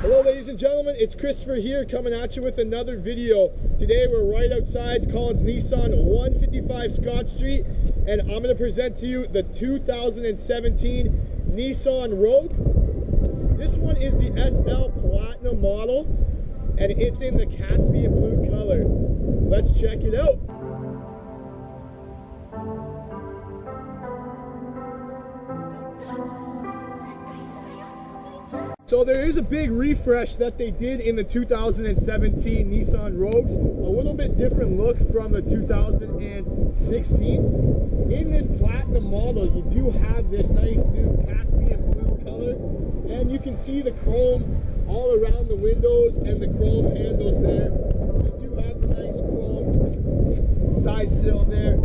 Hello ladies and gentlemen, it's Christopher here coming at you with another video. Today we're right outside Collins Nissan 155 Scott Street, and I'm going to present to you the 2017 Nissan Rogue. This one is the SL Platinum model and it's in the Caspian Blue color. Let's check it out. So there is a big refresh that they did in the 2017 Nissan Rogues. A little bit different look from the 2016. In this Platinum model, you do have this nice new Caspian Blue color. And you can see the chrome all around the windows and the chrome handles there. You do have the nice chrome side sill there.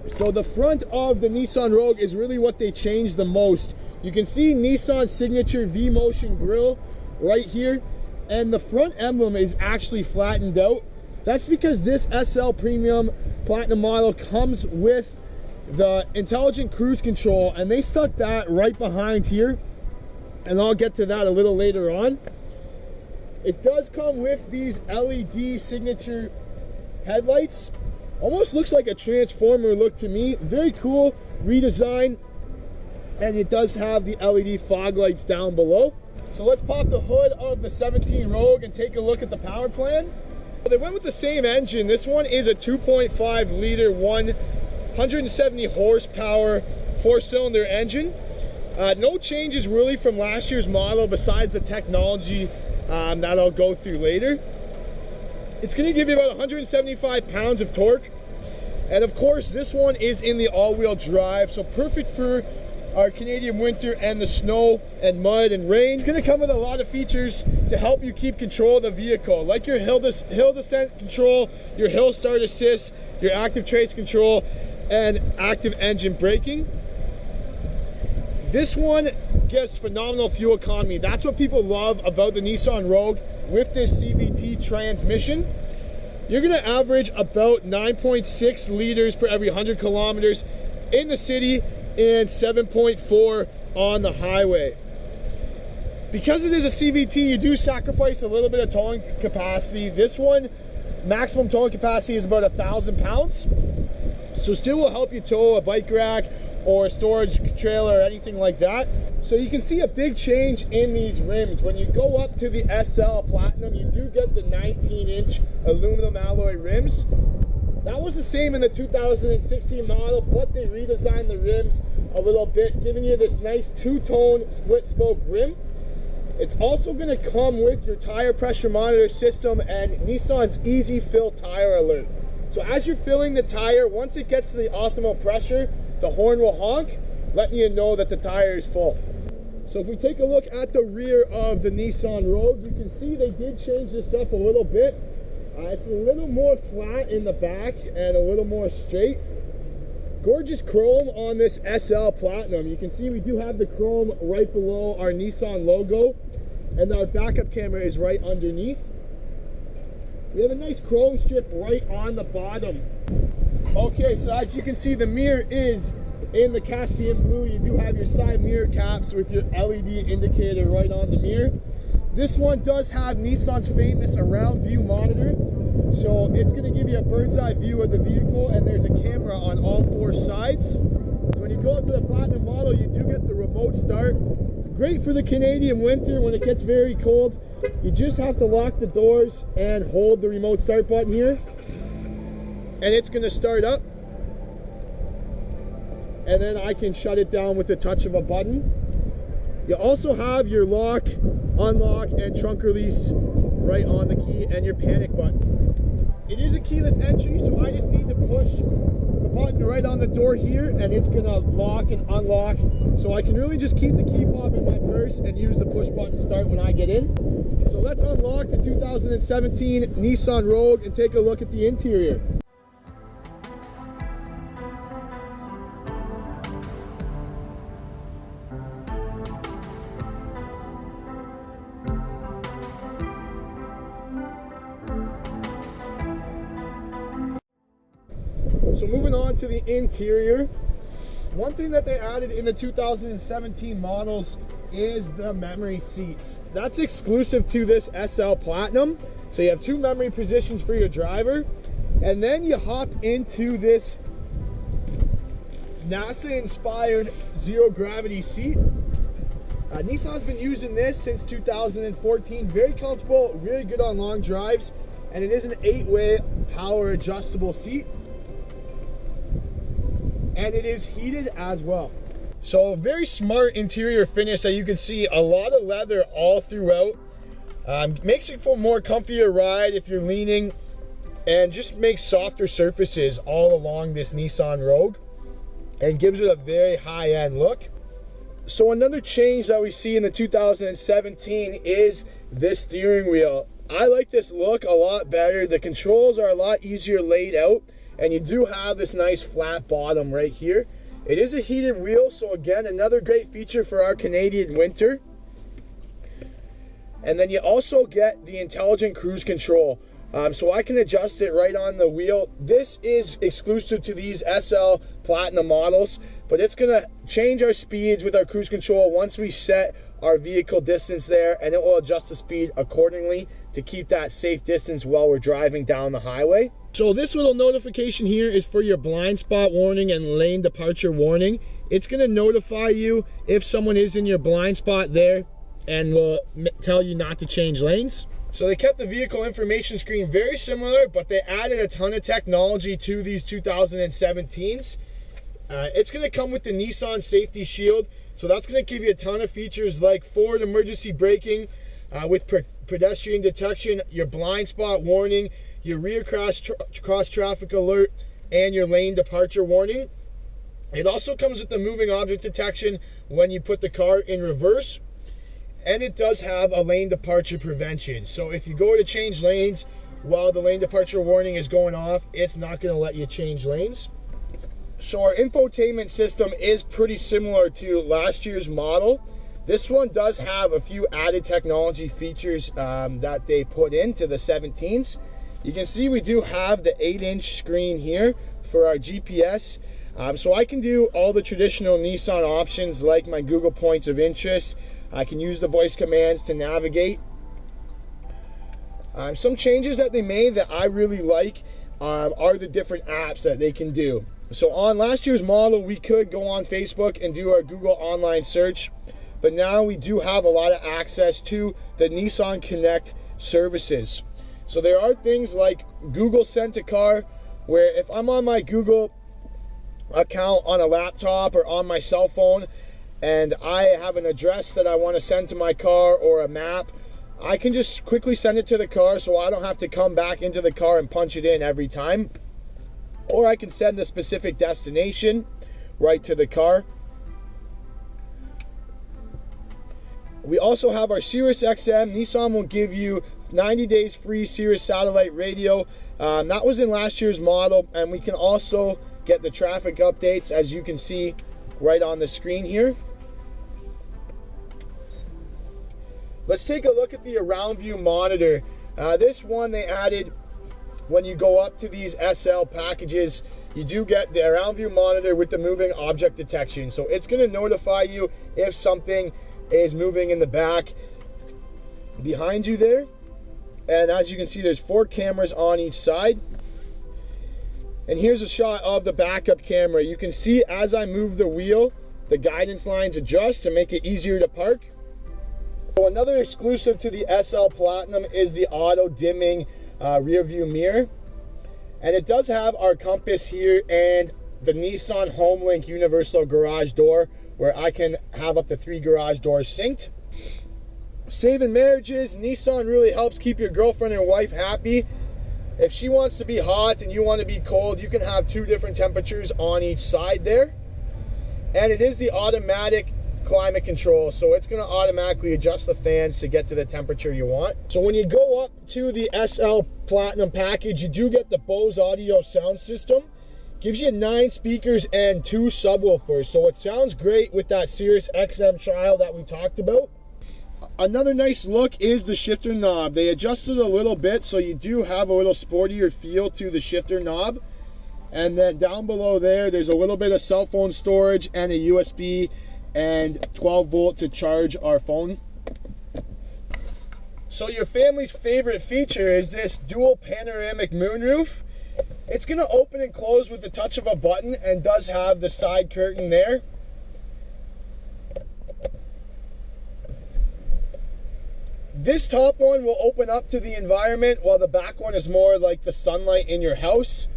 So the front of the Nissan Rogue is really what they changed the most. You can see Nissan's signature V-motion grille right here, and the front emblem is actually flattened out. That's because this SL Premium Platinum model comes with the intelligent cruise control, and they stuck that right behind here, and I'll get to that a little later on. It does come with these LED signature headlights. Almost looks like a Transformer look to me. Very cool redesign. And it does have the LED fog lights down below. So let's pop the hood of the 17 Rogue and take a look at the power plan. They went with the same engine. This one is a 2.5 liter 170 horsepower 4-cylinder engine. No changes really from last year's model besides the technology that I'll go through later. It's going to give you about 175 pounds of torque. And of course this one is in the all-wheel drive, so perfect for our Canadian winter and the snow and mud and rain. It's going to come with a lot of features to help you keep control of the vehicle, like your hill descent control, your hill start assist, your active trace control, and active engine braking. This one gives phenomenal fuel economy. That's what people love about the Nissan Rogue with this CVT transmission. You're going to average about 9.6 liters per every 100 kilometers in the city and 7.4 on the highway. Because it is a CVT, you do sacrifice a little bit of towing capacity. This one, maximum towing capacity is about 1,000 pounds. So still will help you tow a bike rack or a storage trailer or anything like that. So you can see a big change in these rims. When you go up to the SL Platinum, you do get the 19-inch aluminum alloy rims. That was the same in the 2016 model, but they redesigned the rims a little bit, giving you this nice two-tone split-spoke rim. It's also going to come with your tire pressure monitor system and Nissan's Easy Fill Tire Alert. So as you're filling the tire, once it gets to the optimal pressure, the horn will honk, letting you know that the tire is full. So if we take a look at the rear of the Nissan Rogue, you can see they did change this up a little bit. It's a little more flat in the back and a little more straight. Gorgeous chrome on this SL Platinum. You can see we do have the chrome right below our Nissan logo, and our backup camera is right underneath. We have a nice chrome strip right on the bottom. Okay, so as you can see, the mirror is in the Caspian Blue. You do have your side mirror caps with your LED indicator right on the mirror. This one does have Nissan's famous around view monitor, so it's going to give you a bird's eye view of the vehicle, and there's a camera on all 4 sides. So when you go into the Platinum model, you do get the remote start. Great for the Canadian winter when it gets very cold. You just have to lock the doors and hold the remote start button here, and it's going to start up. And then I can shut it down with the touch of a button. You also have your lock, unlock, and trunk release right on the key, and your panic button. It is a keyless entry, so I just need to push the button right on the door here, and it's gonna lock and unlock. So I can really just keep the key fob in my purse and use the push button start when I get in. So let's unlock the 2017 Nissan Rogue and take a look at the interior. So moving on to the interior, one thing that they added in the 2017 models is the memory seats. That's exclusive to this SL Platinum. So you have 2 memory positions for your driver, and then you hop into this NASA-inspired zero-gravity seat. Nissan's been using this since 2014. Very comfortable, really good on long drives, and it is an 8-way power adjustable seat, and it is heated as well. So very smart interior finish that you can see, a lot of leather all throughout. Makes it for a more comfier ride if you're leaning, and just makes softer surfaces all along this Nissan Rogue and gives it a very high-end look. So another change that we see in the 2017 is this steering wheel. I like this look a lot better. The controls are a lot easier laid out, and you do have this nice flat bottom right here. It is a heated wheel, so again, another great feature for our Canadian winter. And then you also get the intelligent cruise control. So I can adjust it right on the wheel. This is exclusive to these SL Platinum models, but it's gonna change our speeds with our cruise control once we set our vehicle distance there, and it will adjust the speed accordingly to keep that safe distance while we're driving down the highway. So this little notification here is for your blind spot warning and lane departure warning. It's gonna notify you if someone is in your blind spot there, and will tell you not to change lanes. So they kept the vehicle information screen very similar, but they added a ton of technology to these 2017s. It's going to come with the Nissan Safety Shield, so that's going to give you a ton of features like forward emergency braking with pedestrian detection, your blind spot warning, your rear cross traffic alert, and your lane departure warning. It also comes with the moving object detection when you put the car in reverse. And it does have a lane departure prevention. So if you go to change lanes while the lane departure warning is going off, it's not going to let you change lanes. So our infotainment system is pretty similar to last year's model. This one does have a few added technology features that they put into the 17s. You can see we do have the 8-inch screen here for our GPS. So I can do all the traditional Nissan options like my Google points of interest. I can use the voice commands to navigate. Some changes that they made that I really like are the different apps that they can do. So on last year's model, we could go on Facebook and do our Google online search, but now we do have a lot of access to the Nissan Connect services. So there are things like Google Send to Car, where if I'm on my Google account on a laptop or on my cell phone, and I have an address that I want to send to my car or a map, I can just quickly send it to the car so I don't have to come back into the car and punch it in every time. Or I can send the specific destination right to the car. We also have our Sirius XM. Nissan will give you 90 days free Sirius satellite radio. That was in last year's model, and we can also get the traffic updates, as you can see right on the screen here. Let's take a look at the around view monitor. This one they added when you go up to these SL packages. You do get the around view monitor with the moving object detection. So it's going to notify you if something is moving in the back behind you there. And as you can see, there's 4 cameras on each side. And here's a shot of the backup camera. You can see as I move the wheel, the guidance lines adjust to make it easier to park. So another exclusive to the SL Platinum is the auto dimming rear view mirror. And it does have our compass here and the Nissan HomeLink universal garage door, where I can have up to 3 garage doors synced. Saving marriages, Nissan really helps keep your girlfriend and wife happy. If she wants to be hot and you want to be cold, you can have 2 different temperatures on each side there. And it is the automatic climate control, so it's going to automatically adjust the fans to get to the temperature you want. So when you go up to the SL Platinum package, you do get the Bose audio sound system. Gives you 9 speakers and 2 subwoofers, so it sounds great with that Sirius XM trial that we talked about. Another nice look is the shifter knob. They adjusted a little bit, so you do have a little sportier feel to the shifter knob. And then down below there, there's a little bit of cell phone storage and a USB and 12 volt to charge our phone. So your family's favorite feature is this dual panoramic moonroof. It's going to open and close with the touch of a button and does have the side curtain there. This top one will open up to the environment, while the back one is more like the sunlight in your house.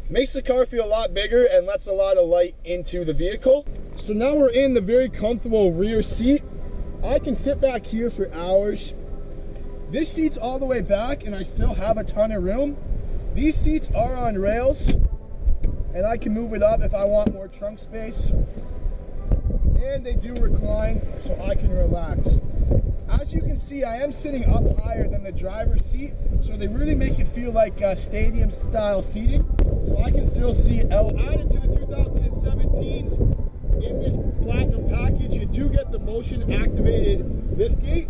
Makes the car feel a lot bigger and lets a lot of light into the vehicle. So now we're in the very comfortable rear seat. I can sit back here for hours. This seat's all the way back and I still have a ton of room. These seats are on rails and I can move it up if I want more trunk space. And they do recline so I can relax. As you can see, I am sitting up higher than the driver's seat, so they really make it feel like stadium style seating. So I can still see out. Added to the 2017s in this Platinum package, you do get the motion activated liftgate.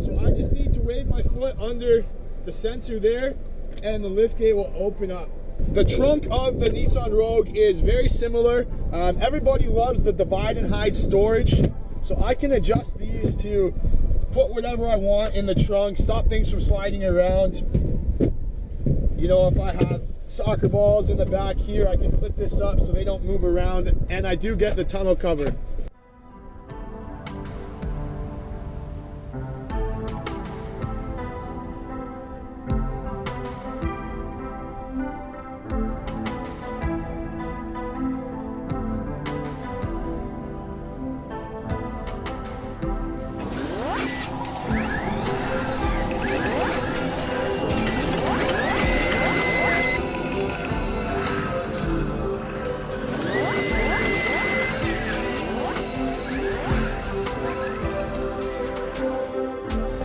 So I just need to wave my foot under the sensor there and the liftgate will open up. The trunk of the Nissan Rogue is very similar. Everybody loves the divide and hide storage. So I can adjust these to put whatever I want in the trunk, stop things from sliding around. You know, if I have soccer balls in the back here, I can flip this up so they don't move around. And I do get the tonneau cover.